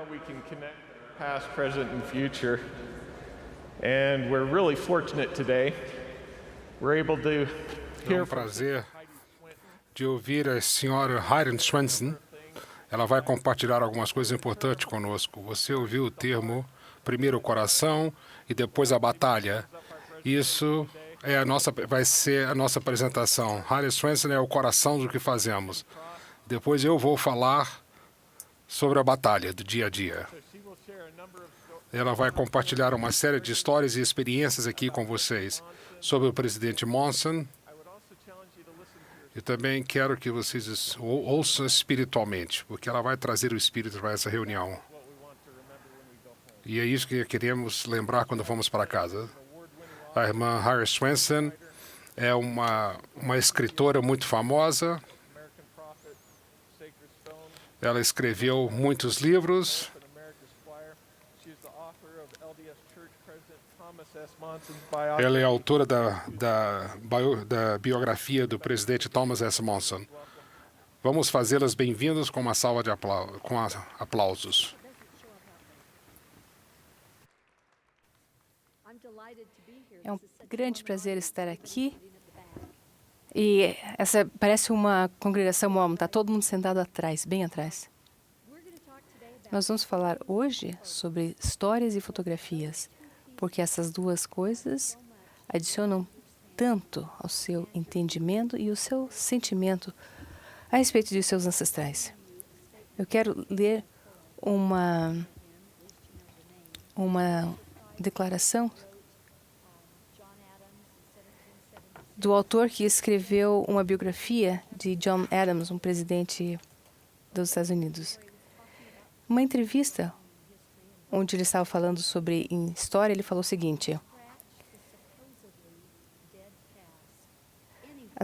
how we can connect past, present, and future. And we're really fortunate today. We're able to É hear um prazer de ouvir a senhora Heidi Swenson. Ela vai compartilhar algumas coisas importantes conosco. Você ouviu o termo primeiro o coração e depois a batalha. Isso vai ser a nossa apresentação. Heidi Swenson é o coração do que fazemos. Depois eu vou falar sobre a batalha do dia a dia. Ela vai compartilhar uma série de histórias e experiências aqui com vocês sobre o presidente Monson. Eu também quero que vocês ouçam espiritualmente, porque ela vai trazer o espírito para essa reunião. E é isso que queremos lembrar quando vamos para casa. A irmã Heidi Swenson é uma escritora muito famosa. Ela escreveu muitos livros. Ela é autora da biografia do presidente Thomas S. Monson. Vamos fazê-las bem-vindas com uma salva de aplausos. É um grande prazer estar aqui. E essa parece uma congregação mormon, está todo mundo sentado atrás, bem atrás. Nós vamos falar hoje sobre histórias e fotografias, porque essas duas coisas adicionam tanto ao seu entendimento e ao seu sentimento a respeito de seus ancestrais. Eu quero ler uma declaração do autor que escreveu uma biografia de John Adams, um presidente dos Estados Unidos. Uma entrevista onde ele estava falando sobre história, ele falou o seguinte: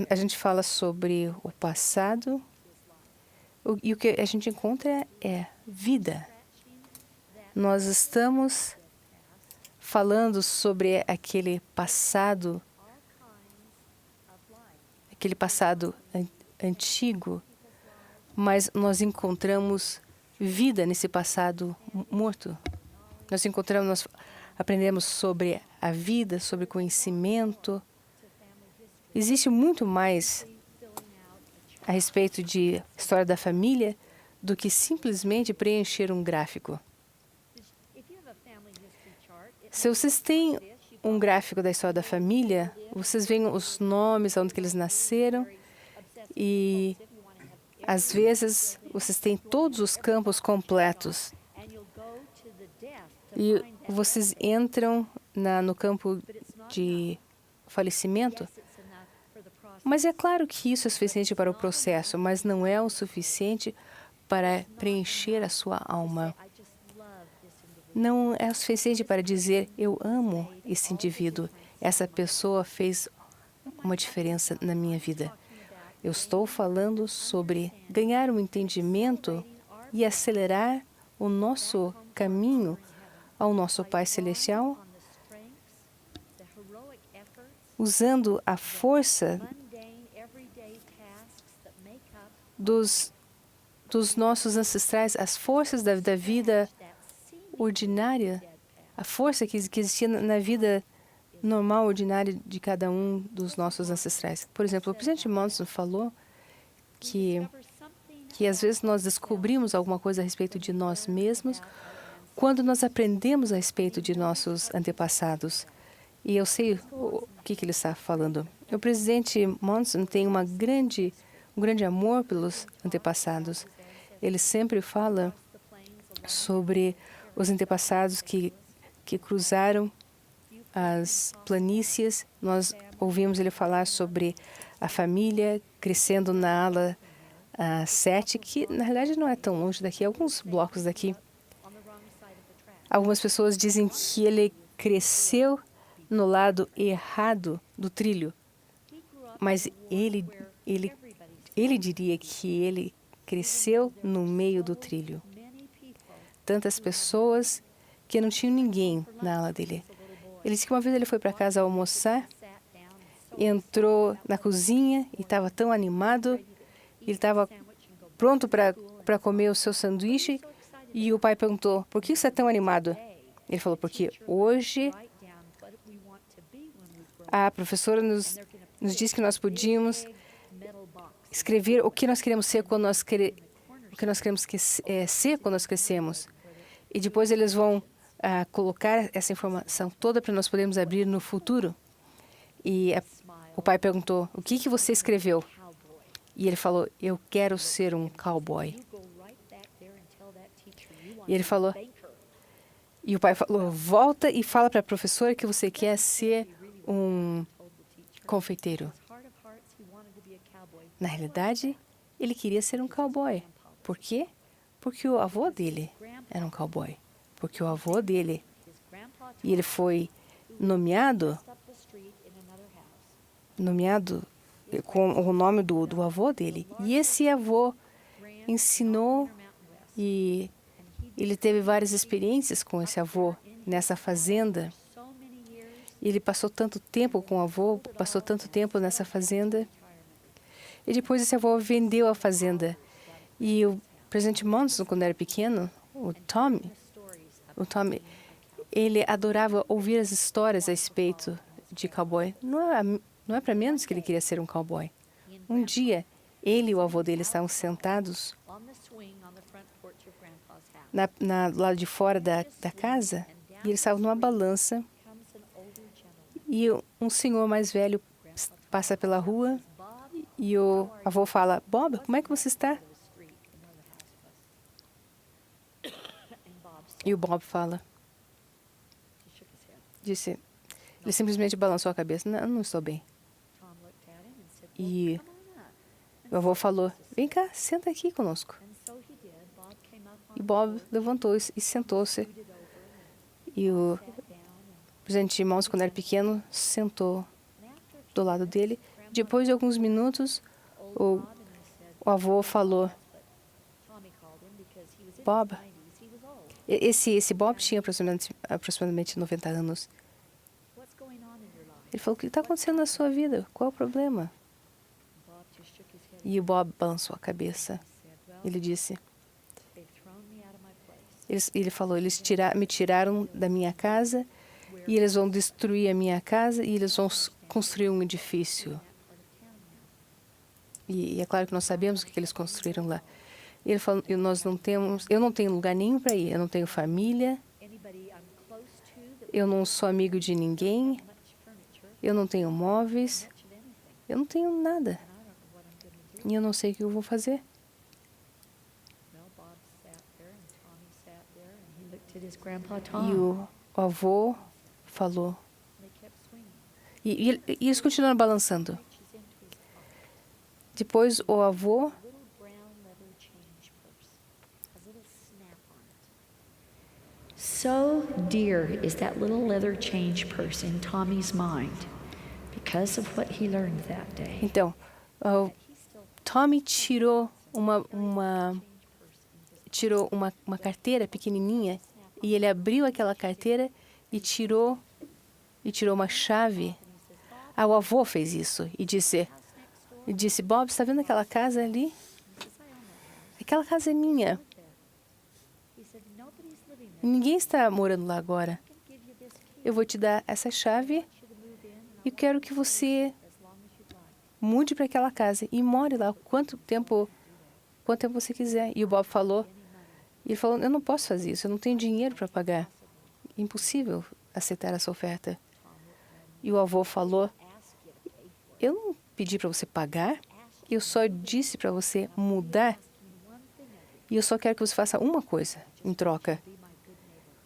a gente fala sobre o passado e o que a gente encontra é vida. Nós estamos falando sobre aquele passado antigo, mas nós encontramos vida nesse passado morto. Nós aprendemos sobre a vida, sobre conhecimento. Existe muito mais a respeito de história da família do que simplesmente preencher um gráfico. Se vocês têm um gráfico da história da família, vocês veem os nomes, onde que eles nasceram, e às vezes vocês têm todos os campos completos. E vocês entram no campo de falecimento. Mas é claro que isso é suficiente para o processo, mas não é o suficiente para preencher a sua alma. Não é o suficiente para dizer, eu amo esse indivíduo. Essa pessoa fez uma diferença na minha vida. Eu estou falando sobre ganhar um entendimento e acelerar o nosso caminho ao nosso Pai Celestial, usando a força dos nossos ancestrais, as forças da vida ordinária, a força que existia na vida normal, ordinária de cada um dos nossos ancestrais. Por exemplo, o presidente Monson falou que às vezes nós descobrimos alguma coisa a respeito de nós mesmos quando nós aprendemos a respeito de nossos antepassados. E eu sei o que ele está falando. O presidente Monson tem um grande amor pelos antepassados. Ele sempre fala sobre os antepassados que cruzaram as planícies. Nós ouvimos ele falar sobre a família crescendo na ala 7, que na realidade não é tão longe daqui, alguns blocos daqui. Algumas pessoas dizem que ele cresceu no lado errado do trilho, mas ele diria que ele cresceu no meio do trilho. Tantas pessoas que não tinham ninguém na ala dele. Ele disse que uma vez ele foi para casa almoçar, entrou na cozinha e estava tão animado, ele estava pronto para comer o seu sanduíche E o pai perguntou, por que você é tão animado? Ele falou, porque hoje a professora nos disse que nós podíamos escrever o que nós queremos ser quando o que nós queremos ser quando nós crescemos. E depois eles vão colocar essa informação toda para nós podermos abrir no futuro. E o pai perguntou, o que você escreveu? E ele falou, eu quero ser um cowboy. E ele falou, e o pai falou, volta e fala para a professora que você quer ser um confeiteiro. Na realidade, ele queria ser um cowboy. Por quê? Porque o avô dele era um cowboy. Porque o avô dele, e ele foi nomeado com o nome do avô dele. E esse avô ensinou e ele teve várias experiências com esse avô nessa fazenda. Ele passou tanto tempo com o avô, passou tanto tempo nessa fazenda. E depois esse avô vendeu a fazenda. E o presidente Monson, quando era pequeno, o Tommy, ele adorava ouvir as histórias a respeito de cowboy. Não é para menos que ele queria ser um cowboy. Um dia, ele e o avô dele estavam sentados do lado de fora da casa e eles estavam numa balança e um senhor mais velho passa pela rua e o avô fala, Bob, como é que você está? E o Bob fala, ele simplesmente balançou a cabeça, não estou bem. E o avô falou, vem cá, senta aqui conosco. E Bob levantou e sentou-se. E o presidente Monson, quando era pequeno, sentou do lado dele. Depois de alguns minutos, o avô falou, Bob, esse Bob tinha aproximadamente 90 anos. Ele falou, o que está acontecendo na sua vida? Qual é o problema? E o Bob balançou a cabeça. Ele disse, ele falou, eles me tiraram da minha casa e eles vão destruir a minha casa e eles vão construir um edifício. E é claro que nós sabemos o que eles construíram lá. E ele falou, eu não tenho lugar nenhum para ir. Eu não tenho família. Eu não sou amigo de ninguém. Eu não tenho móveis. Eu não tenho nada. E eu não sei o que eu vou fazer. E o avô falou. E eles continuaram balançando. Depois o avô So dear is that little leather change purse in Tommy's mind because of what he learned that day. Então, Tommy tirou uma carteira pequenininha e ele abriu aquela carteira e tirou uma chave. O avô fez isso e disse, Bob, está vendo aquela casa ali? Aquela casa é minha. Ninguém está morando lá agora. Eu vou te dar essa chave e quero que você mude para aquela casa e more lá quanto tempo você quiser. E o Bob falou, eu não posso fazer isso, eu não tenho dinheiro para pagar. Impossível aceitar essa oferta. E o avô falou, eu não pedi para você pagar, eu só disse para você mudar e eu só quero que você faça uma coisa em troca.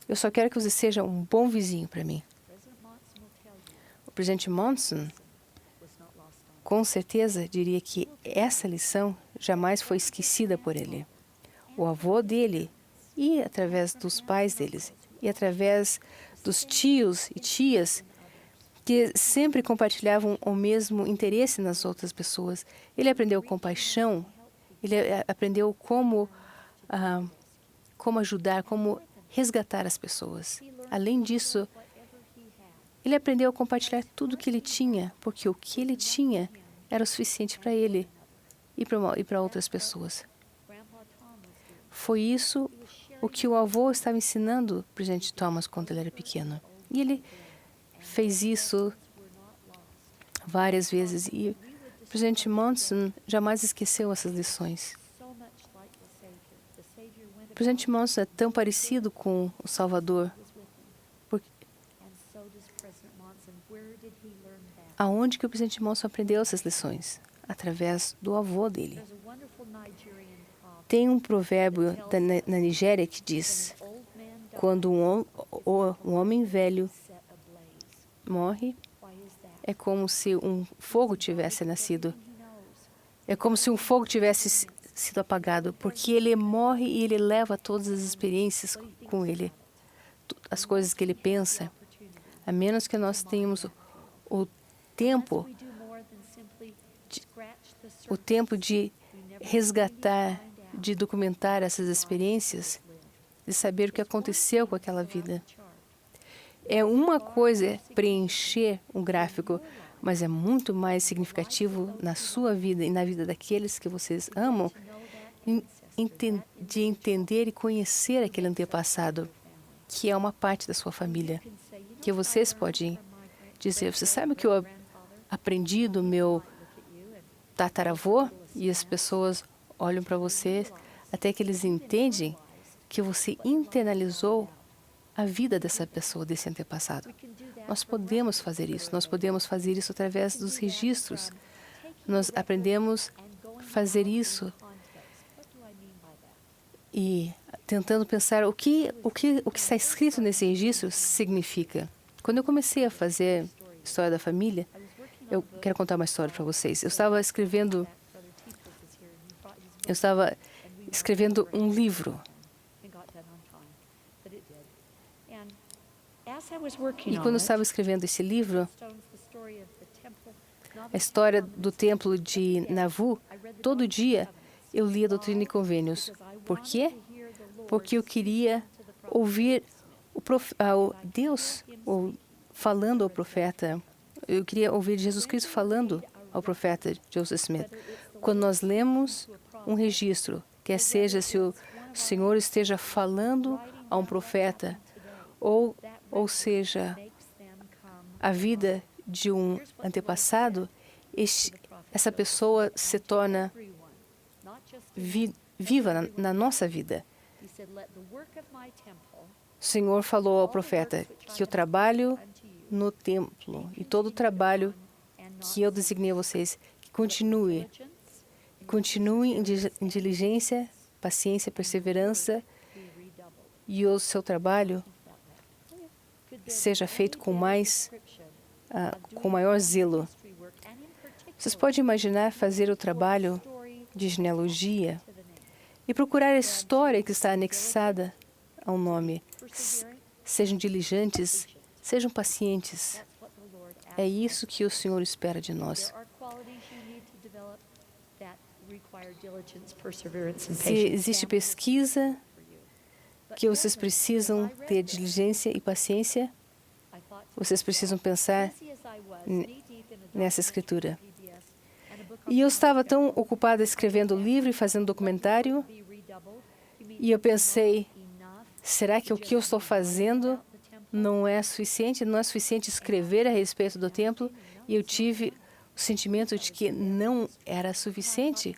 Eu só quero que você seja um bom vizinho para mim. O presidente Monson, com certeza, diria que essa lição jamais foi esquecida por ele. O avô dele, e através dos pais deles, e através dos tios e tias, que sempre compartilhavam o mesmo interesse nas outras pessoas. Ele aprendeu compaixão, ele aprendeu como ajudar, como resgatar as pessoas. Além disso, ele aprendeu a compartilhar tudo o que ele tinha, porque o que ele tinha era o suficiente para ele e para outras pessoas. Foi isso o que o avô estava ensinando para o presidente Thomas quando ele era pequeno. E ele fez isso várias vezes. E o presidente Monson jamais esqueceu essas lições. O presidente Monson é tão parecido com o Salvador. Aonde que o presidente Monson aprendeu essas lições? Através do avô dele. Tem um provérbio na Nigéria que diz: quando um homem velho morre, é como se um fogo tivesse nascido. É como se um fogo tivesse sido apagado, porque ele morre e ele leva todas as experiências com ele, as coisas que ele pensa. A menos que nós tenhamos o tempo de resgatar, de documentar essas experiências, de saber o que aconteceu com aquela vida. É uma coisa preencher um gráfico, mas é muito mais significativo na sua vida e na vida daqueles que vocês amam, de entender e conhecer aquele antepassado, que é uma parte da sua família, que vocês podem dizer: você sabe o que eu aprendi do meu tataravô? E as pessoas olham para você até que eles entendem que você internalizou a vida dessa pessoa, desse antepassado. Nós podemos fazer isso. Nós podemos fazer isso através dos registros. Nós aprendemos a fazer isso e tentando pensar o que está escrito nesse registro significa. Quando eu comecei a fazer História da Família, eu quero contar uma história para vocês. Eu estava escrevendo um livro. E quando eu estava escrevendo esse livro, a história do templo de Nauvoo, todo dia eu lia Doutrina e Convênios. Por quê? Porque eu queria ouvir Deus falando ao profeta. Eu queria ouvir Jesus Cristo falando ao profeta Joseph Smith. Quando nós lemos um registro, quer seja se o Senhor esteja falando a um profeta, ou seja, a vida de um antepassado, essa pessoa se torna viva na nossa vida. O Senhor falou ao profeta que o trabalho no templo e todo o trabalho que eu designei a vocês, que continue em diligência, paciência, perseverança, e o seu trabalho seja feito com maior zelo. Vocês podem imaginar fazer o trabalho de genealogia e procurar a história que está anexada ao nome. Sejam diligentes, sejam pacientes. É isso que o Senhor espera de nós. Se existe pesquisa que vocês precisam ter diligência e paciência, vocês precisam pensar nessa escritura. E eu estava tão ocupada escrevendo o livro e fazendo documentário, e eu pensei, será que o que eu estou fazendo não é suficiente? Não é suficiente escrever a respeito do templo? E eu tive o sentimento de que não era suficiente,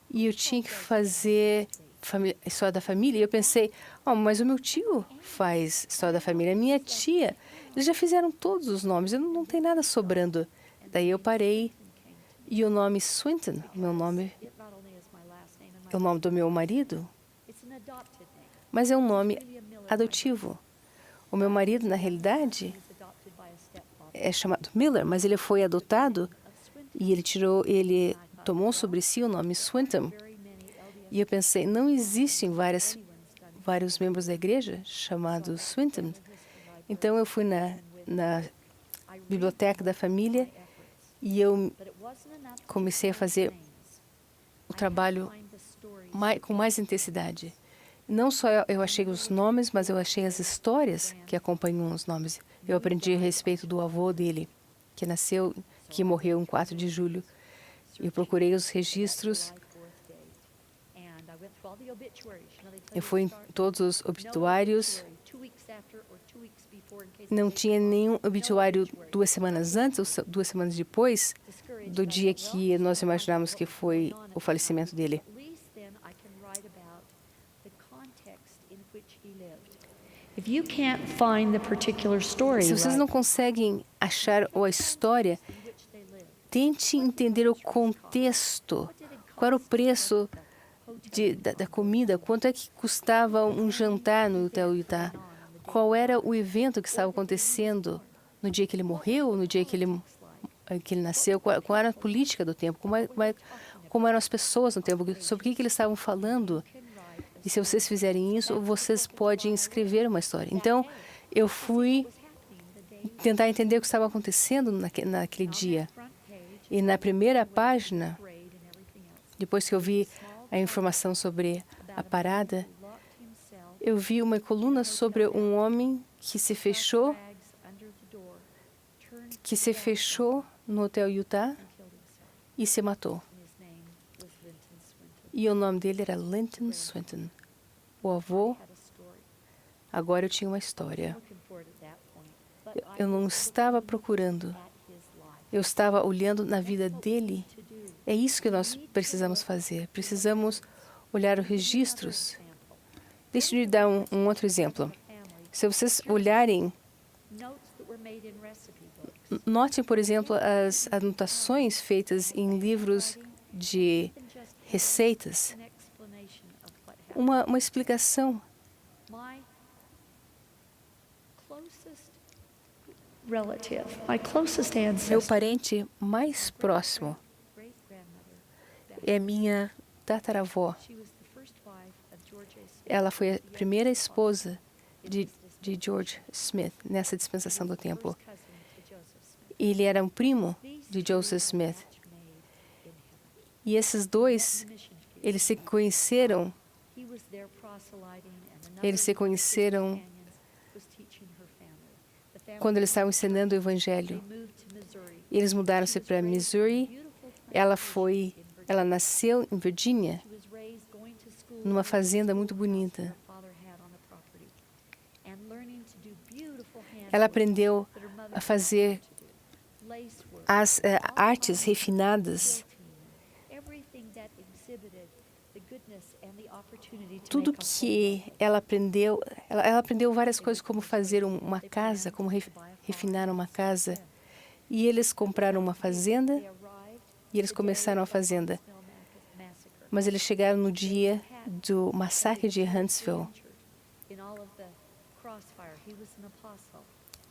e eu tinha que fazer História da Família. E eu pensei, mas o meu tio faz História da Família, a minha tia, eles já fizeram todos os nomes, não tem nada sobrando. Daí eu parei, e o nome Swinton, meu nome, é o nome do meu marido, mas é um nome adotivo. O meu marido, na realidade, é chamado Miller, mas ele foi adotado e ele tomou sobre si o nome Swinton. E eu pensei, não existem vários membros da igreja chamados Swinton. Então eu fui na biblioteca da família e eu comecei a fazer o trabalho com mais intensidade. Não só eu achei os nomes, mas eu achei as histórias que acompanham os nomes. Eu aprendi a respeito do avô dele, que morreu em 4 de julho. Eu procurei os registros Eu fui em todos os obituários. Não tinha nenhum obituário 2 semanas antes ou 2 semanas depois do dia que nós imaginamos que foi o falecimento dele. Se vocês não conseguem achar a história, tente entender o contexto. Qual era o preço da comida? Quanto é que custava um jantar no Hotel Utah? Qual era o evento que estava acontecendo no dia que ele morreu, no dia que ele nasceu? Qual era a política do tempo? Como eram as pessoas no tempo? Sobre o que eles estavam falando? E se vocês fizerem isso, vocês podem escrever uma história. Então, eu fui tentar entender o que estava acontecendo naquele dia. E na primeira página, depois que eu vi a informação sobre a parada, eu vi uma coluna sobre um homem que se fechou no Hotel Utah e se matou. E o nome dele era Linton Swinton. O avô. Agora eu tinha uma história. Eu não estava procurando. Eu estava olhando na vida dele. É isso que nós precisamos fazer. Precisamos olhar os registros. Deixa eu lhe dar um outro exemplo. Se vocês olharem, notem, por exemplo, as anotações feitas em livros de receitas. Uma explicação. Meu parente mais próximo é minha tataravó. Ela foi a primeira esposa de George Smith nessa dispensação do templo. Ele era um primo de Joseph Smith. E esses dois, eles se conheceram quando eles estavam ensinando o Evangelho. Eles mudaram-se para Missouri. Ela nasceu em Virgínia, numa fazenda muito bonita. Ela aprendeu a fazer as artes refinadas. Tudo que ela aprendeu várias coisas, como fazer uma casa, como refinar uma casa. E eles compraram uma fazenda e eles começaram a fazenda. Mas eles chegaram no dia do massacre de Huntsville.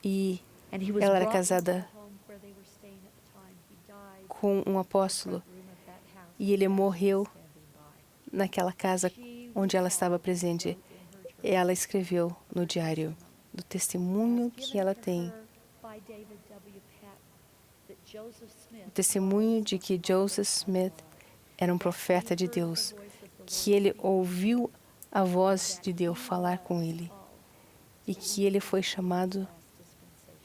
E ela era casada com um apóstolo. E ele morreu naquela casa onde ela estava presente. Ela escreveu no diário do testemunho que ela tem. O testemunho de que Joseph Smith era um profeta de Deus, que ele ouviu a voz de Deus falar com ele e que ele foi chamado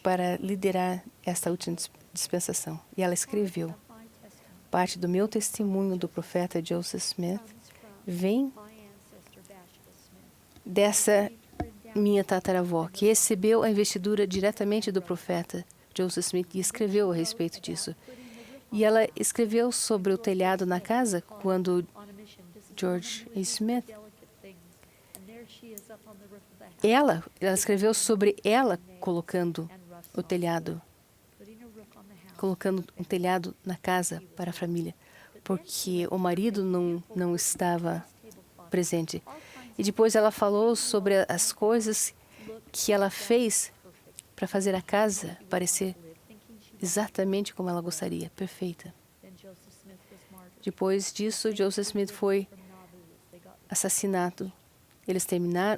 para liderar esta última dispensação. E ela escreveu: parte do meu testemunho do profeta Joseph Smith vem dessa minha tataravó, que recebeu a investidura diretamente do profeta Joseph Smith e escreveu a respeito disso. E ela escreveu sobre o telhado na casa quando George Smith. Ela escreveu sobre ela colocando o telhado, colocando um telhado na casa para a família, porque o marido não estava presente. E depois ela falou sobre as coisas que ela fez para fazer a casa parecer exatamente como ela gostaria, perfeita. Depois disso, Joseph Smith foi assassinado.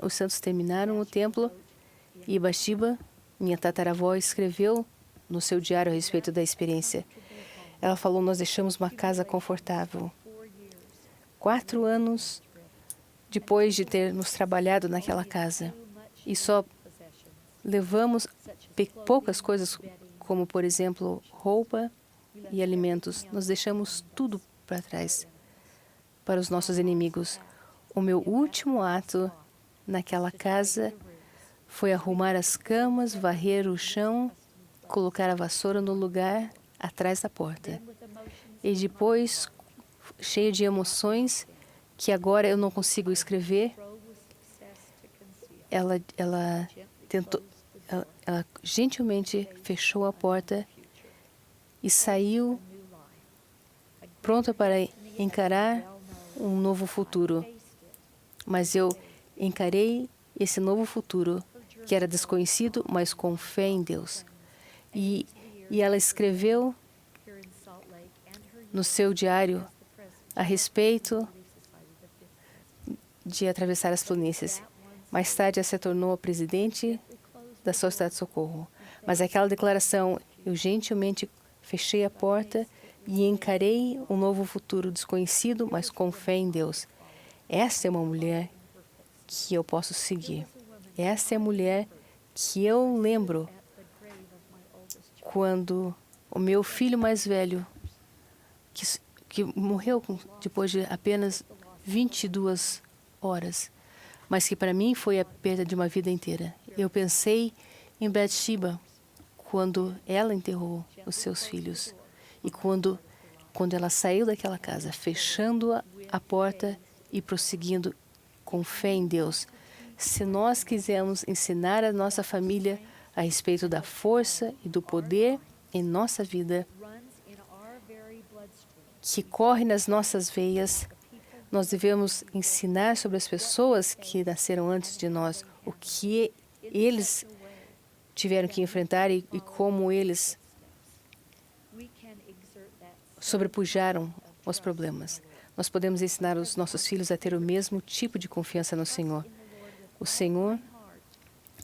Os santos terminaram o templo e Bathsheba, minha tataravó, escreveu no seu diário a respeito da experiência. Ela falou: nós deixamos uma casa confortável. 4 anos depois de termos trabalhado naquela casa e só levamos poucas coisas, como, por exemplo, roupa e alimentos. Nós deixamos tudo para trás para os nossos inimigos. o meu último ato naquela casa foi arrumar as camas, varrer o chão, colocar a vassoura no lugar atrás da porta. E depois, cheio de emoções, que agora eu não consigo escrever, ela tentou, ela gentilmente fechou a porta e saiu pronta para encarar um novo futuro. Mas eu encarei esse novo futuro, que era desconhecido, mas com fé em Deus. E ela escreveu no seu diário a respeito de atravessar as planícies. Mais tarde, ela se tornou a presidente da Sociedade de Socorro. Mas aquela declaração, eu gentilmente fechei a porta e encarei um novo futuro desconhecido, mas com fé em Deus. Essa é uma mulher que eu posso seguir. Essa é a mulher que eu lembro quando o meu filho mais velho, que morreu depois de apenas 22 horas, mas que para mim foi a perda de uma vida inteira. Eu pensei em Bathsheba quando ela enterrou os seus filhos e quando ela saiu daquela casa, fechando a porta e prosseguindo com fé em Deus. Se nós quisermos ensinar a nossa família a respeito da força e do poder em nossa vida, que corre nas nossas veias, nós devemos ensinar sobre as pessoas que nasceram antes de nós, o que eles tiveram que enfrentar e como eles sobrepujaram os problemas. Nós podemos ensinar os nossos filhos a ter o mesmo tipo de confiança no Senhor. O Senhor,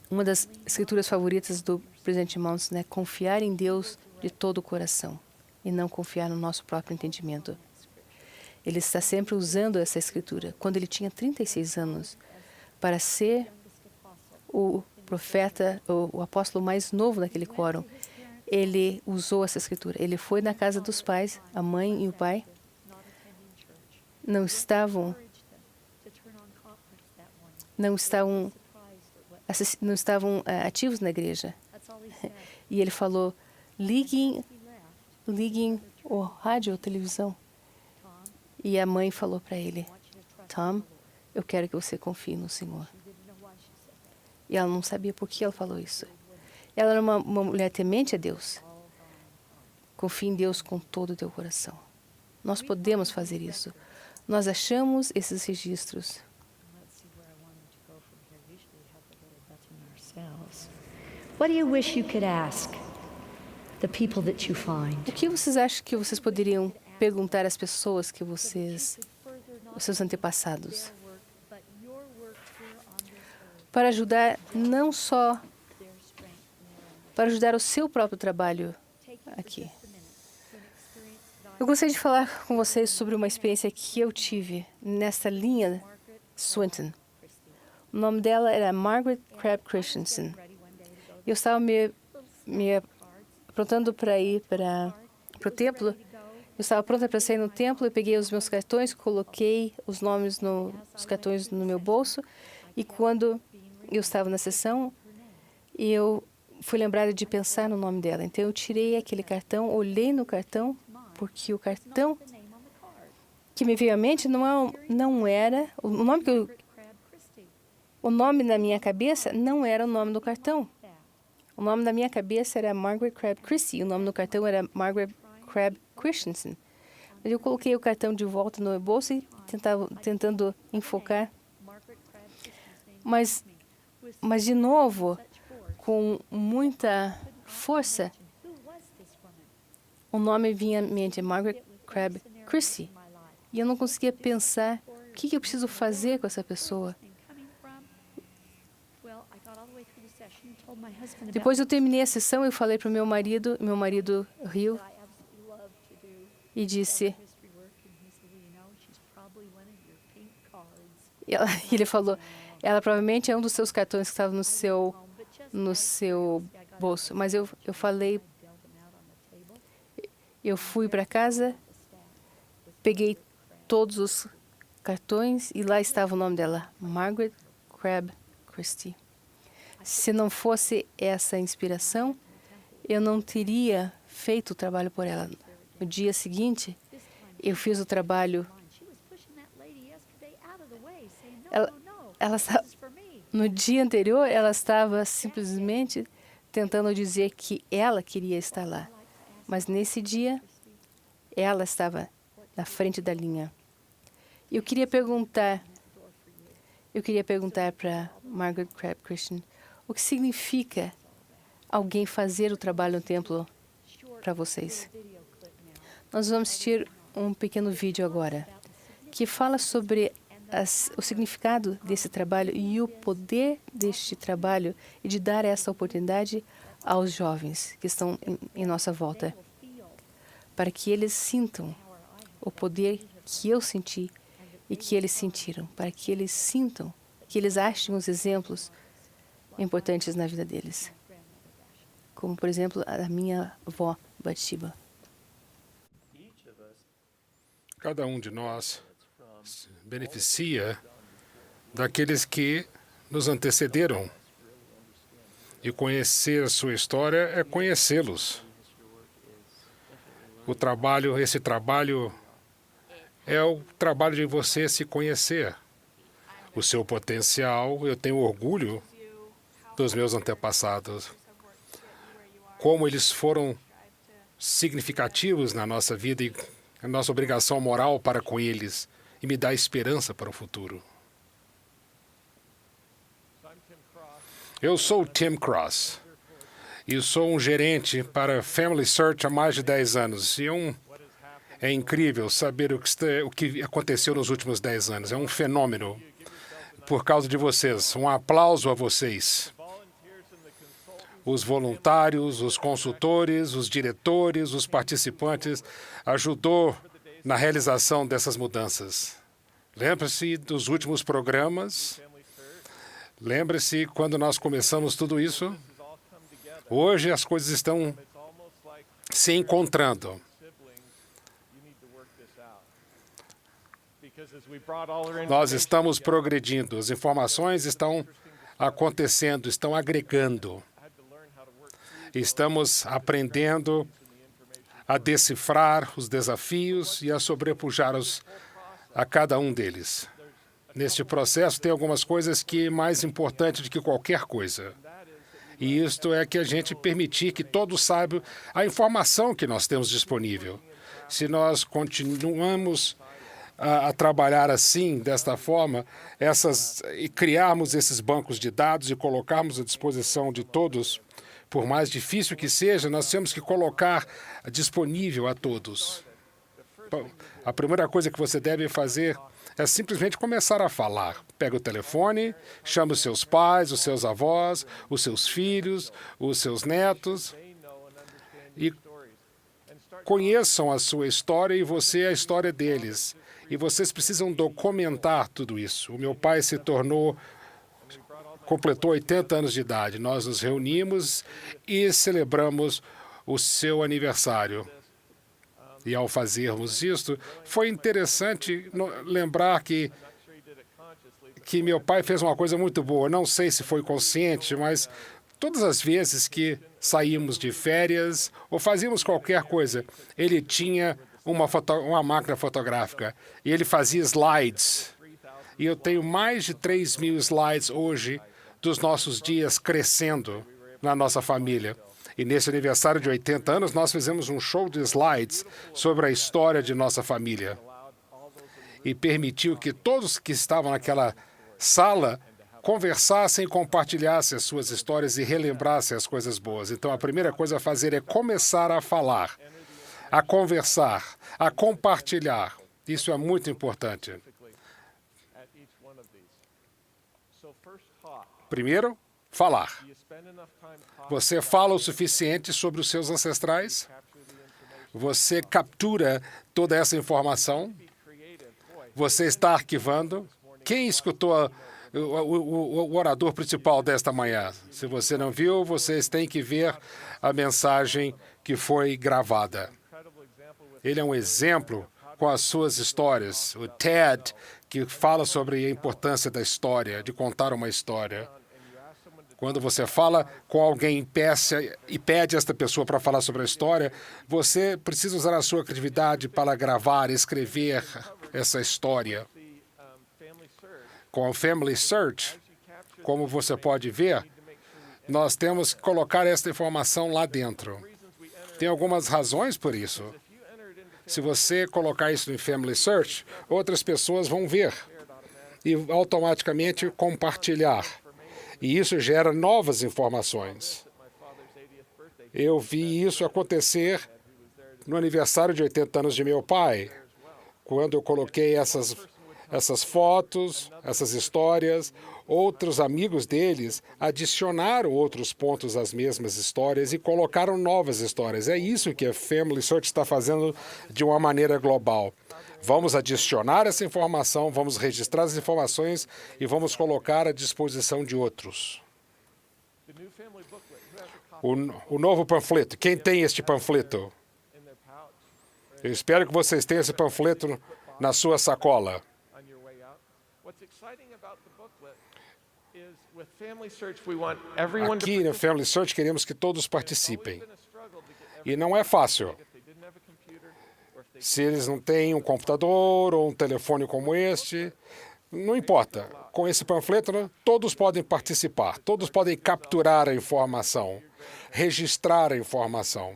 uma das escrituras favoritas do presidente Mounts é confiar em Deus de todo o coração e não confiar no nosso próprio entendimento. Ele está sempre usando essa escritura. Quando ele tinha 36 anos, para ser o profeta, o apóstolo mais novo daquele quórum, ele usou essa escritura. Ele foi na casa dos pais, a mãe e o pai não estavam ativos na igreja. E ele falou: liguem o rádio ou televisão. E a mãe falou para ele: Tom, eu quero que você confie no Senhor. E ela não sabia por que ela falou isso. Ela era uma mulher temente a Deus. Confie em Deus com todo o teu coração. Nós podemos fazer isso. Nós achamos esses registros. What do you wish you could ask the people that you find? O que vocês acham que vocês poderiam perguntar às pessoas que vocês, os seus antepassados, para ajudar não só para ajudar o seu próprio trabalho aqui? Eu gostaria de falar com vocês sobre uma experiência que eu tive nessa linha Swinton. O nome dela era Margaret Crabb Christensen. Eu estava me aprontando para ir para o templo. Eu estava pronta para sair no templo. Eu peguei os meus cartões, coloquei os nomes dos cartões no meu bolso. E quando eu estava na sessão, eu fui lembrada de pensar no nome dela. Então, eu tirei aquele cartão, olhei no cartão, porque o cartão que me veio à mente não era o nome na minha cabeça não era o nome do cartão. O nome da minha cabeça era Margaret Crabb Christie. O nome do cartão era Margaret Crabb Christensen. Eu coloquei o cartão de volta no meu bolso e tentando enfocar. Mas de novo, com muita força, o nome vinha à mente, Margaret Crabb Christie. E eu não conseguia pensar o que eu preciso fazer com essa pessoa. Depois eu terminei a sessão, eu falei para o meu marido riu e disse... E ele falou, ela provavelmente é um dos seus cartões que estava no seu bolso. Mas eu falei, eu fui para casa, peguei todos os cartões e lá estava o nome dela, Margaret Crabb Christie. Se não fosse essa inspiração, eu não teria feito o trabalho por ela. No dia seguinte, eu fiz o trabalho. No dia anterior, ela estava simplesmente tentando dizer que ela queria estar lá. Mas nesse dia, ela estava na frente da linha. Eu queria perguntar para Margaret Crabb Christian o que significa alguém fazer o trabalho no templo para vocês. Nós vamos assistir um pequeno vídeo agora que fala sobre o significado desse trabalho e o poder deste trabalho e de dar essa oportunidade aos jovens que estão em nossa volta, para que eles sintam o poder que eu senti e que eles sentiram, para que eles sintam, que eles achem os exemplos importantes na vida deles, como, por exemplo, a minha avó, Bathsheba. Cada um de nós se beneficia daqueles que nos antecederam. E conhecer a sua história é conhecê-los. Esse trabalho é o trabalho de você se conhecer. O seu potencial, eu tenho orgulho dos meus antepassados. Como eles foram significativos na nossa vida e a nossa obrigação moral para com eles e me dá esperança para o futuro. Eu sou Tim Cross e sou um gerente para Family Search há mais de 10 anos. E é incrível saber o que aconteceu nos últimos 10 anos. É um fenômeno por causa de vocês. Um aplauso a vocês. Os voluntários, os consultores, os diretores, os participantes, ajudou na realização dessas mudanças. Lembre-se dos últimos programas. Lembre-se quando nós começamos tudo isso. Hoje as coisas estão se encontrando. Nós estamos progredindo, as informações estão acontecendo, estão agregando. Estamos aprendendo a decifrar os desafios e a sobrepujá-los a cada um deles. Neste processo tem algumas coisas que é mais importante do que qualquer coisa. E isto é que a gente permitir que todos saibam a informação que nós temos disponível. Se nós continuamos a trabalhar assim, desta forma, e criarmos esses bancos de dados e colocarmos à disposição de todos, por mais difícil que seja, nós temos que colocar disponível a todos. Bom, a primeira coisa que você deve fazer é simplesmente começar a falar. Pega o telefone, chama os seus pais, os seus avós, os seus filhos, os seus netos e conheçam a sua história e você a história deles. E vocês precisam documentar tudo isso. O meu pai completou 80 anos de idade. Nós nos reunimos e celebramos o seu aniversário. E ao fazermos isso, foi interessante lembrar que meu pai fez uma coisa muito boa. Não sei se foi consciente, mas todas as vezes que saímos de férias ou fazíamos qualquer coisa, ele tinha uma máquina fotográfica e ele fazia slides. E eu tenho mais de 3.000 slides hoje dos nossos dias crescendo na nossa família. E nesse aniversário de 80 anos, nós fizemos um show de slides sobre a história de nossa família. E permitiu que todos que estavam naquela sala conversassem e compartilhassem as suas histórias e relembrassem as coisas boas. Então, a primeira coisa a fazer é começar a falar, a conversar, a compartilhar. Isso é muito importante. Primeiro, falar. Você fala o suficiente sobre os seus ancestrais? Você captura toda essa informação? Você está arquivando? Quem escutou o orador principal desta manhã? Se você não viu, vocês têm que ver a mensagem que foi gravada. Ele é um exemplo com as suas histórias. O Ted que fala sobre a importância da história, de contar uma história. Quando você fala com alguém e pede esta pessoa para falar sobre a história, você precisa usar a sua criatividade para gravar, escrever essa história. Com o Family Search, como você pode ver, nós temos que colocar esta informação lá dentro. Tem algumas razões por isso. Se você colocar isso no Family Search, outras pessoas vão ver e automaticamente compartilhar. E isso gera novas informações. Eu vi isso acontecer no aniversário de 80 anos de meu pai, quando eu coloquei essas fotos, essas histórias. Outros amigos deles adicionaram outros pontos às mesmas histórias e colocaram novas histórias. É isso que a Family Search está fazendo de uma maneira global. Vamos adicionar essa informação, vamos registrar as informações e vamos colocar à disposição de outros. O novo panfleto. Quem tem este panfleto? Eu espero que vocês tenham esse panfleto na sua sacola. Aqui no Family Search queremos que todos participem. E não é fácil. Se eles não têm um computador ou um telefone como este, não importa. Com esse panfleto, todos podem participar, todos podem capturar a informação, registrar a informação.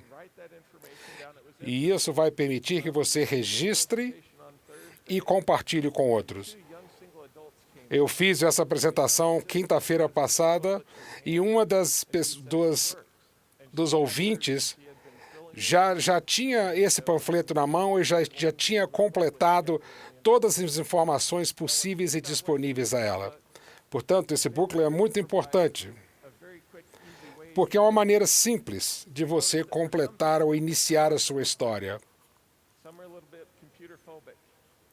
E isso vai permitir que você registre e compartilhe com outros. Eu fiz essa apresentação quinta-feira passada e uma dos ouvintes já tinha esse panfleto na mão e já tinha completado todas as informações possíveis e disponíveis a ela. Portanto, esse booklet é muito importante, porque é uma maneira simples de você completar ou iniciar a sua história.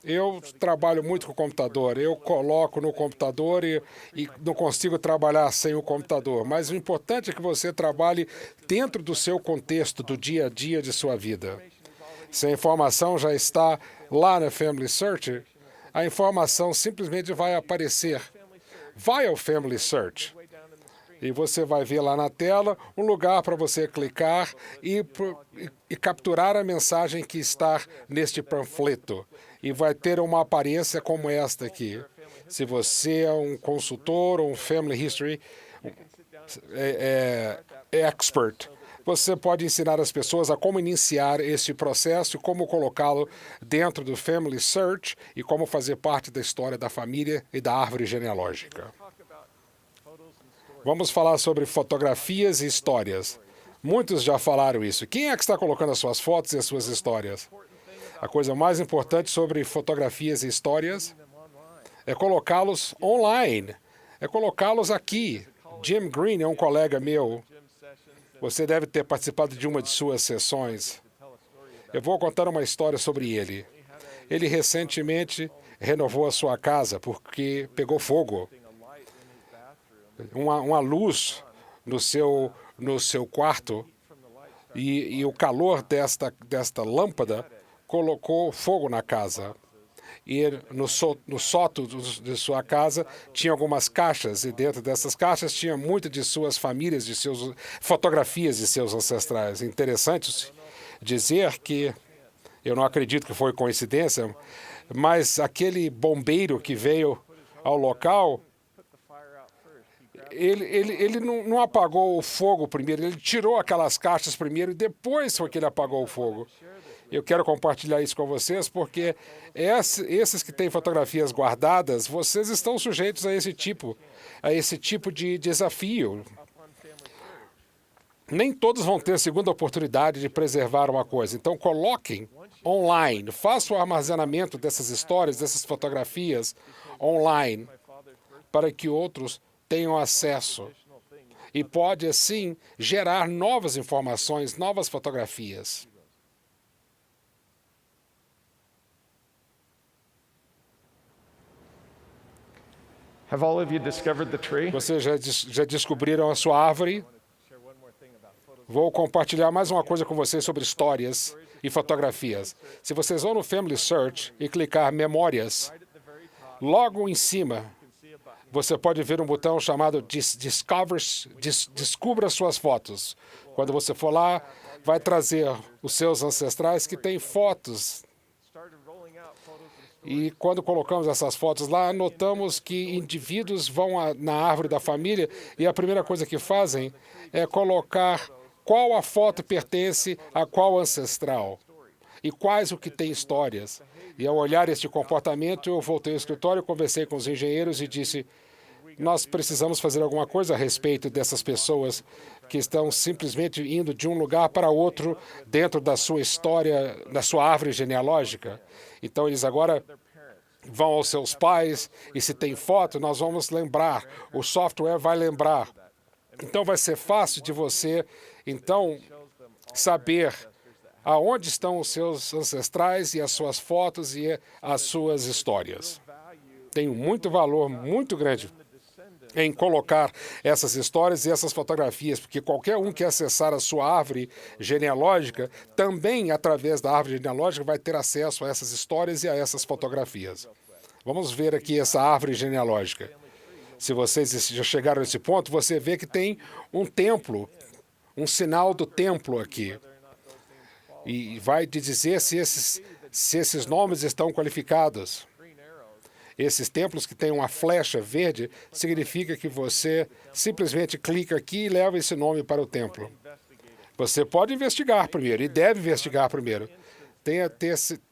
Eu trabalho muito com o computador. Eu coloco no computador e não consigo trabalhar sem o computador. Mas o importante é que você trabalhe dentro do seu contexto, do dia a dia de sua vida. Se a informação já está lá na Family Search, a informação simplesmente vai aparecer. Vai ao Family Search. E você vai ver lá na tela um lugar para você clicar e capturar a mensagem que está neste panfleto. E vai ter uma aparência como esta aqui. Se você é um consultor ou um Family History expert, você pode ensinar as pessoas a como iniciar esse processo e como colocá-lo dentro do Family Search e como fazer parte da história da família e da árvore genealógica. Vamos falar sobre fotografias e histórias. Muitos já falaram isso. Quem é que está colocando as suas fotos e as suas histórias? A coisa mais importante sobre fotografias e histórias é colocá-los online, é colocá-los aqui. Jim Green é um colega meu. Você deve ter participado de uma de suas sessões. Eu vou contar uma história sobre ele. Ele recentemente renovou a sua casa porque pegou fogo. Uma luz no seu quarto e o calor desta lâmpada colocou fogo na casa. E no sótão de sua casa tinha algumas caixas, e dentro dessas caixas tinha muitas de suas famílias, de suas fotografias de seus ancestrais. Interessante dizer que, eu não acredito que foi coincidência, mas aquele bombeiro que veio ao local, ele não apagou o fogo primeiro, ele tirou aquelas caixas primeiro e depois foi que ele apagou o fogo. Eu quero compartilhar isso com vocês porque esses que têm fotografias guardadas, vocês estão sujeitos a esse tipo de desafio. Nem todos vão ter a segunda oportunidade de preservar uma coisa. Então, coloquem online, façam o armazenamento dessas histórias, dessas fotografias online, para que outros tenham acesso. E pode, assim, gerar novas informações, novas fotografias. Have all of you discovered the tree? Vocês já descobriram a sua árvore? Vou compartilhar mais uma coisa com vocês sobre histórias e fotografias. Se vocês vão no Family Search e clicar Memórias, Logo em cima, você pode ver um botão chamado Descubra suas fotos. Quando você for lá, vai trazer os seus ancestrais que têm fotos. E quando colocamos essas fotos lá, notamos que indivíduos vão na árvore da família e a primeira coisa que fazem é colocar qual a foto pertence a qual ancestral e quais o que tem histórias. E ao olhar este comportamento, eu voltei ao escritório, conversei com os engenheiros e disse: nós precisamos fazer alguma coisa a respeito dessas pessoas que estão simplesmente indo de um lugar para outro dentro da sua história, da sua árvore genealógica. Então, eles agora vão aos seus pais e se tem foto, nós vamos lembrar. O software vai lembrar. Então, vai ser fácil de você, então, saber aonde estão os seus ancestrais e as suas fotos e as suas histórias. Tem muito valor, muito grande em colocar essas histórias e essas fotografias, porque qualquer um que acessar a sua árvore genealógica, também através da árvore genealógica vai ter acesso a essas histórias e a essas fotografias. Vamos ver aqui essa árvore genealógica. Se vocês já chegaram nesse ponto, você vê que tem um templo, um sinal do templo aqui. E vai te dizer se esses nomes estão qualificados. Esses templos que têm uma flecha verde significa que você simplesmente clica aqui e leva esse nome para o templo. Você pode investigar primeiro e deve investigar primeiro.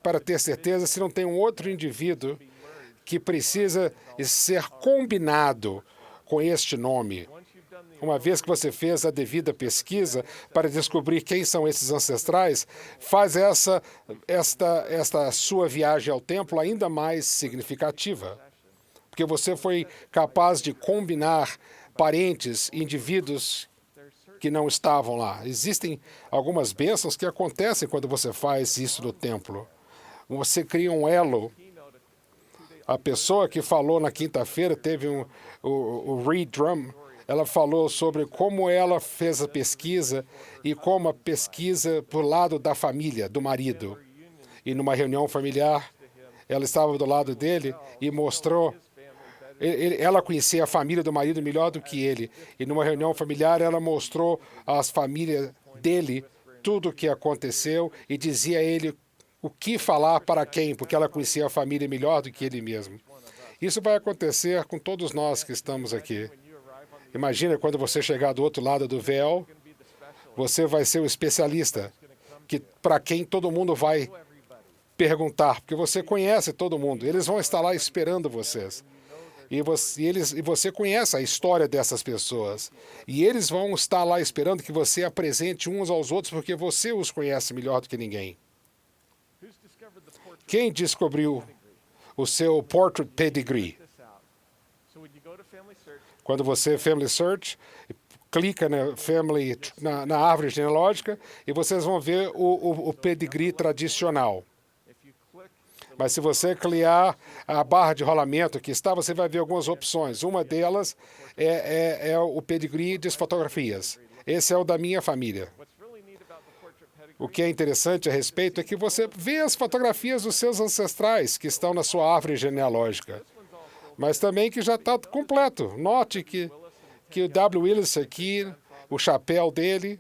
Para ter certeza se não tem um outro indivíduo que precisa ser combinado com este nome. Uma vez que você fez a devida pesquisa para descobrir quem são esses ancestrais, faz esta sua viagem ao templo ainda mais significativa. Porque você foi capaz de combinar parentes, indivíduos que não estavam lá. Existem algumas bênçãos que acontecem quando você faz isso no templo. Você cria um elo. A pessoa que falou na quinta-feira, teve o Reed Drum, ela falou sobre como ela fez a pesquisa e como a pesquisa por lado da família, do marido. E numa reunião familiar, ela estava do lado dele e mostrou. Ela conhecia a família do marido melhor do que ele. E numa reunião familiar, ela mostrou às famílias dele tudo o que aconteceu e dizia a ele o que falar para quem, porque ela conhecia a família melhor do que ele mesmo. Isso vai acontecer com todos nós que estamos aqui. Imagina quando você chegar do outro lado do véu, você vai ser o especialista para quem todo mundo vai perguntar, porque você conhece todo mundo. Eles vão estar lá esperando vocês. E você conhece a história dessas pessoas. E eles vão estar lá esperando que você apresente uns aos outros, porque você os conhece melhor do que ninguém. Quem descobriu o seu Portrait Pedigree? Quando você Family Search, clica na árvore genealógica e vocês vão ver o pedigree tradicional. Mas se você clicar a barra de rolamento que está, você vai ver algumas opções. Uma delas é o pedigree de fotografias. Esse é o da minha família. O que é interessante a respeito é que você vê as fotografias dos seus ancestrais que estão na sua árvore genealógica. Mas também que já está completo. Note que o W. Willis aqui, o chapéu dele.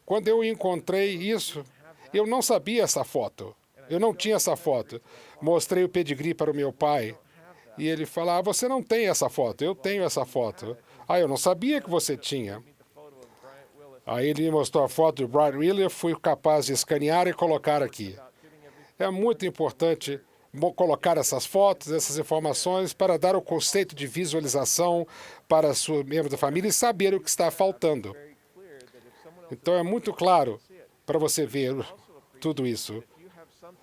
Quando eu encontrei isso, eu não sabia essa foto. Eu não tinha essa foto. Mostrei o pedigree para o meu pai. E ele falou, você não tem essa foto. Eu tenho essa foto. Eu não sabia que você tinha. Aí ele me mostrou a foto do Brian Willis, eu fui capaz de escanear e colocar aqui. É muito importante colocar essas fotos, essas informações, para dar o conceito de visualização para o membro da família e saber o que está faltando. Então, é muito claro para você ver tudo isso.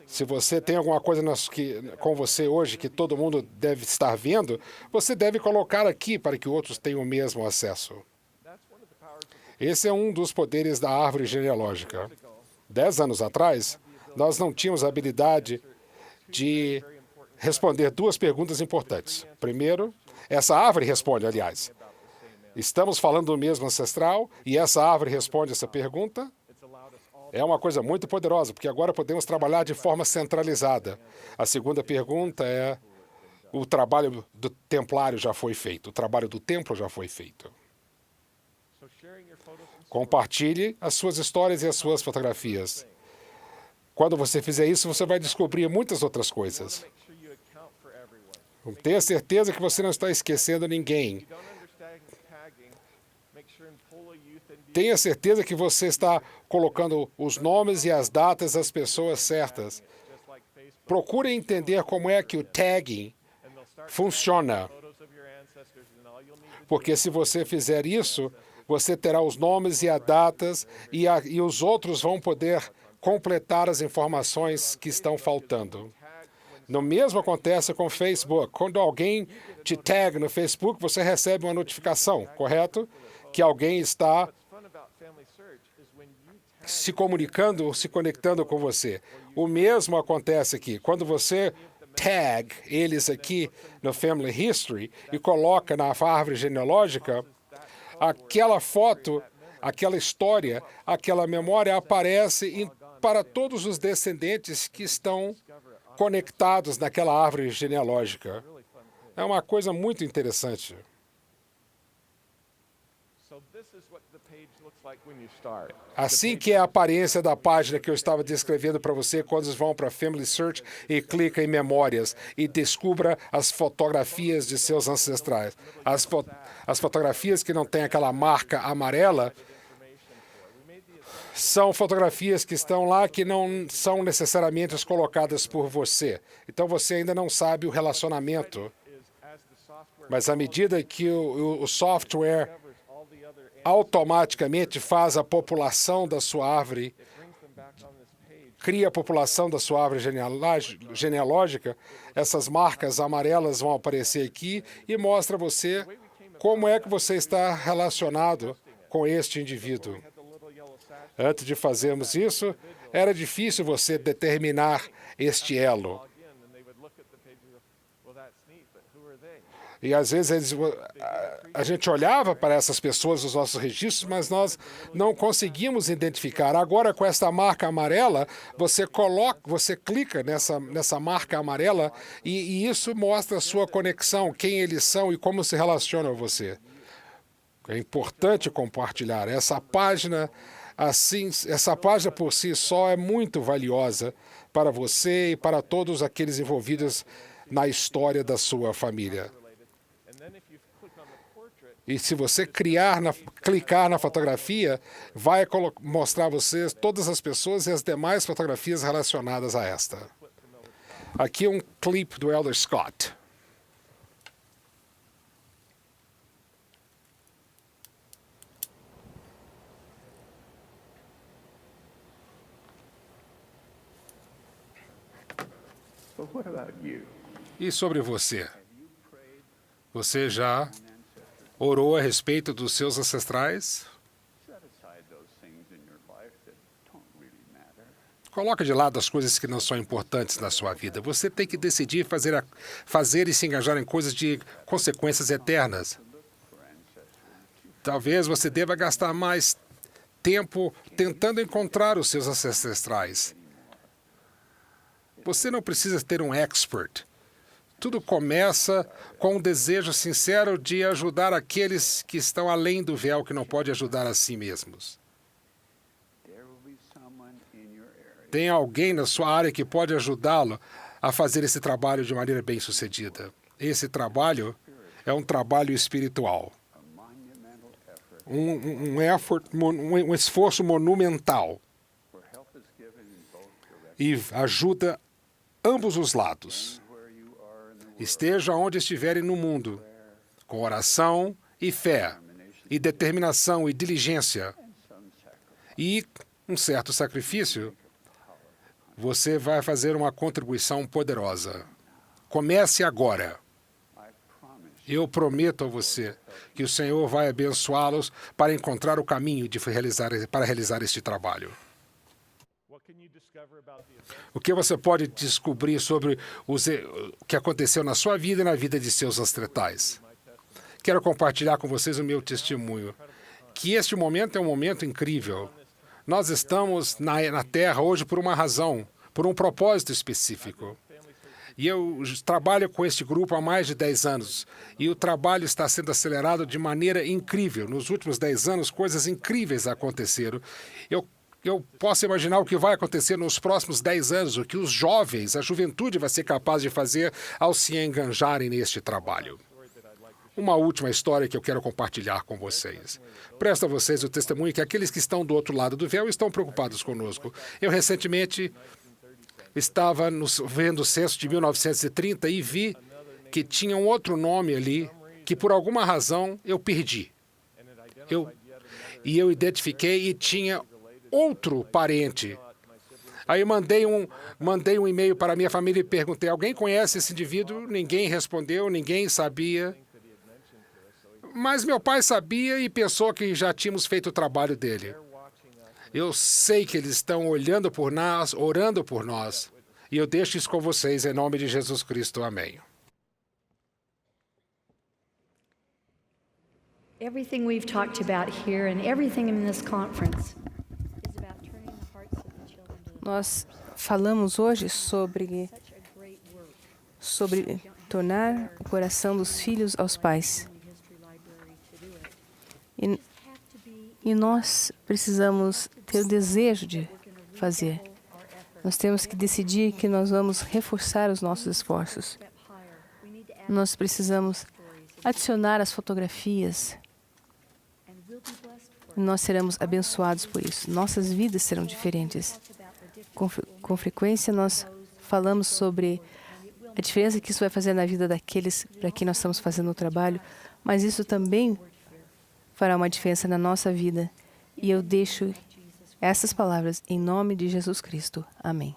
Se você tem alguma coisa com você hoje que todo mundo deve estar vendo, você deve colocar aqui para que outros tenham o mesmo acesso. Esse é um dos poderes da árvore genealógica. 10 anos atrás, nós não tínhamos a habilidade de responder duas perguntas importantes. Primeiro, essa árvore responde, aliás. Estamos falando do mesmo ancestral e essa árvore responde essa pergunta? É uma coisa muito poderosa, porque agora podemos trabalhar de forma centralizada. A segunda pergunta é, O trabalho do templário já foi feito. O trabalho do templo já foi feito. Compartilhe as suas histórias e as suas fotografias. Quando você fizer isso, você vai descobrir muitas outras coisas. Tenha certeza que você não está esquecendo ninguém. Tenha certeza que você está colocando os nomes e as datas das pessoas certas. Procure entender como é que o tagging funciona. Porque se você fizer isso, você terá os nomes e as datas e os outros vão poder completar as informações que estão faltando. No mesmo acontece com o Facebook. Quando alguém te tag no Facebook, você recebe uma notificação, correto? Que alguém está se comunicando, se conectando com você. O mesmo acontece aqui. Quando você tag eles aqui no Family History e coloca na árvore genealógica, aquela foto, aquela história, aquela memória aparece para todos os descendentes que estão conectados naquela árvore genealógica. É uma coisa muito interessante. Assim que é a aparência da página que eu estava descrevendo para você quando vocês vão para Family Search e clica em Memórias e descubra as fotografias de seus ancestrais. As fotografias que não têm aquela marca amarela são fotografias que estão lá que não são necessariamente colocadas por você. Então você ainda não sabe o relacionamento. Mas à medida que o software automaticamente faz a população da sua árvore, cria a população da sua árvore genealógica, essas marcas amarelas vão aparecer aqui e mostra a você como é que você está relacionado com este indivíduo. Antes de fazermos isso, era difícil você determinar este elo. E às vezes a gente olhava para essas pessoas nos nossos registros, mas nós não conseguimos identificar. Agora, com esta marca amarela, você clica nessa marca amarela e isso mostra a sua conexão, quem eles são e como se relacionam a você. É importante compartilhar. Essa página por si só é muito valiosa para você e para todos aqueles envolvidos na história da sua família. E se você clicar na fotografia, vai mostrar a você todas as pessoas e as demais fotografias relacionadas a esta. Aqui um clipe do Elder Scott. E sobre você? Você já orou a respeito dos seus ancestrais? Coloque de lado as coisas que não são importantes na sua vida. Você tem que decidir fazer e se engajar em coisas de consequências eternas. Talvez você deva gastar mais tempo tentando encontrar os seus ancestrais. Você não precisa ter um expert. Tudo começa com um desejo sincero de ajudar aqueles que estão além do véu, que não podem ajudar a si mesmos. Tem alguém na sua área que pode ajudá-lo a fazer esse trabalho de maneira bem-sucedida. Esse trabalho é um trabalho espiritual. Um esforço monumental. E ajuda ambos os lados. Esteja onde estiverem no mundo, com oração e fé, e determinação e diligência, e um certo sacrifício, você vai fazer uma contribuição poderosa. Comece agora. Eu prometo a você que o Senhor vai abençoá-los para encontrar o caminho para realizar este trabalho. O que você pode descobrir sobre o que aconteceu na sua vida e na vida de seus ancestrais? Quero compartilhar com vocês o meu testemunho, que este momento é um momento incrível. Nós estamos na Terra hoje por uma razão, por um propósito específico. E eu trabalho com este grupo há mais de 10 anos. E o trabalho está sendo acelerado de maneira incrível. Nos últimos 10 anos, coisas incríveis aconteceram. Eu posso imaginar o que vai acontecer nos próximos 10 anos, o que os jovens, a juventude vai ser capaz de fazer ao se enganjarem neste trabalho. Uma última história que eu quero compartilhar com vocês. Presto a vocês o testemunho que aqueles que estão do outro lado do véu estão preocupados conosco. Eu recentemente estava vendo o censo de 1930 e vi que tinha um outro nome ali que, por alguma razão, eu perdi. Eu identifiquei e tinha outro parente. Aí mandei um e-mail para a minha família e perguntei: alguém conhece esse indivíduo? Ninguém respondeu, ninguém sabia. Mas meu pai sabia e pensou que já tínhamos feito o trabalho dele. Eu sei que eles estão olhando por nós, orando por nós. E eu deixo isso com vocês em nome de Jesus Cristo. Amém. Everything we've talked about here and everything in this conference is about turning the hearts of the children to Nós falamos hoje sobre such a great work. tornar o coração dos filhos aos pais. The History Library to do it. E, Have to be e nós precisamos ter o desejo de fazer. our effort Nós temos que decidir que nós vamos reforçar os nossos esforços. step higher. We need to add Nós precisamos adicionar as fotografias and we'll be blessed for e nós seremos abençoados por isso. Nossas vidas serão diferentes. it. About the difference Com frequência, nós falamos sobre a diferença que isso vai fazer na vida daqueles para quem nós estamos fazendo o trabalho, mas isso também fará uma diferença na nossa vida. E eu deixo essas palavras em nome de Jesus Cristo. Amém.